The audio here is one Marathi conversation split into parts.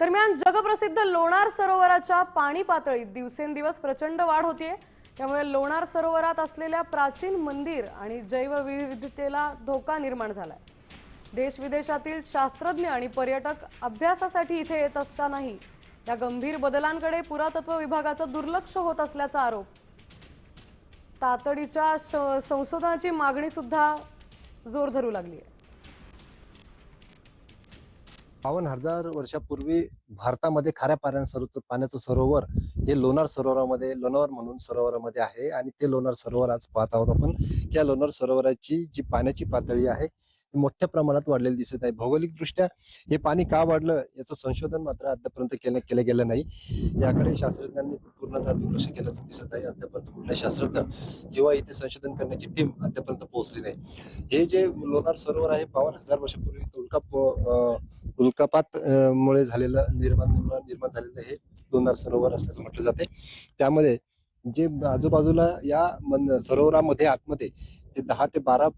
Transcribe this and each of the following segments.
दरम्यान जगप्रसिद्ध लोणार सरोवराच्या पाणी पातळीत दिवसेंदिवस प्रचंड वाढ होतीये। त्यामुळे लोणार सरोवरात असलेल्या प्राचीन मंदिर आणि जैवविविधतेला धोका निर्माण झालाय। देश विदेशातील शास्त्रज्ञ आणि पर्यटक अभ्यासासाठी इथे येत असतानाही या गंभीर बदलांकडे पुरातत्व विभागाचं दुर्लक्ष होत असल्याचा आरोप। तातडीच्या संशोधनाची मागणी सुद्धा जोर धरू लागली आहे। 52,000 वर्षापूर्वी भारतामध्ये खाऱ्या पाण्याचं सरोवर हे लोणार सरोवरामध्ये लोणार म्हणून सरोवरामध्ये आहे आणि ते लोणार सरोवर आज पाहत आहोत आपण। या लोणार सरोवराची जी पाण्याची पातळी आहे ती मोठ्या प्रमाणात वाढलेली दिसत आहे। भौगोलिकदृष्ट्या हे पाणी का वाढलं याचं संशोधन मात्र अद्यापर्यंत केलं गेलं नाही। याकडे शास्त्रज्ञांनी पूर्णतः दुर्लक्ष केल्याचं दिसत आहे। अद्यापर्यंत कुठले शास्त्रज्ञ किंवा इथे संशोधन करण्याची टीम अद्यापर्यंत पोहोचली नाही। हे जे लोणार सरोवर आहे 52,000 वर्षापूर्वी उल्कापात मुळे झालेलं निर्माण झालेलं हे लोणार सरोवर असल्याचं म्हटलं जाते। त्यामध्ये जे आजूबाजूला या सरोवरामध्ये आतमध्ये ते 10 ते 12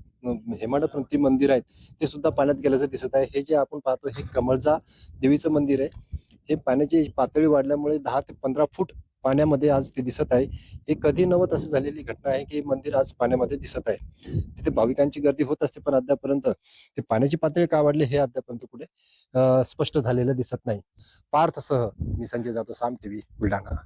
हेमाडपंथी मंदिर आहेत ते सुद्धा पाण्यात गेल्याचं दिसत आहे। हे जे आपण पाहतो हे कमळजा देवीचं मंदिर आहे। हे पाण्याची पातळी वाढल्यामुळे 10 ते 15 फूट पाण्यामध्ये आज ते दिसत आहे। हे कधी नव्हत असं झालेली घटना आहे की मंदिर आज पाण्यामध्ये दिसत आहे। तिथे भाविकांची गर्दी होत असते पण अद्यापर्यंत ते पाण्याची पातळी का वाढली हे अद्यापर्यंत कुठे स्पष्ट झालेलं दिसत नाही। पार्थसह मी संजय जाधव, साम टीव्ही, बुलढाणा।